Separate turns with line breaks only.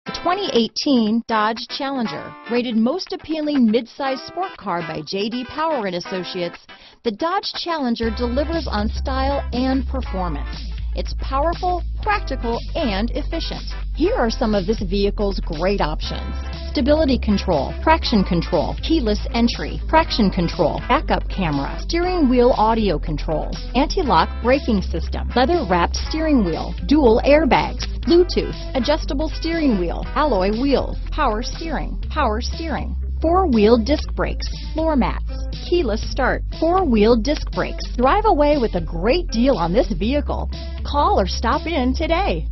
The 2018 Dodge Challenger, rated most appealing midsize sport car by J.D. Power and Associates, the Dodge Challenger delivers on style and performance. It's powerful, practical, and efficient. Here are some of this vehicle's great options: stability control, traction control, keyless entry, traction control, backup camera, steering wheel audio controls, anti-lock braking system, leather-wrapped steering wheel, dual airbags, Bluetooth, adjustable steering wheel, alloy wheels, power steering, four-wheel disc brakes, floor mats, keyless start, four-wheel disc brakes. Drive away with a great deal on this vehicle. Call or stop in today.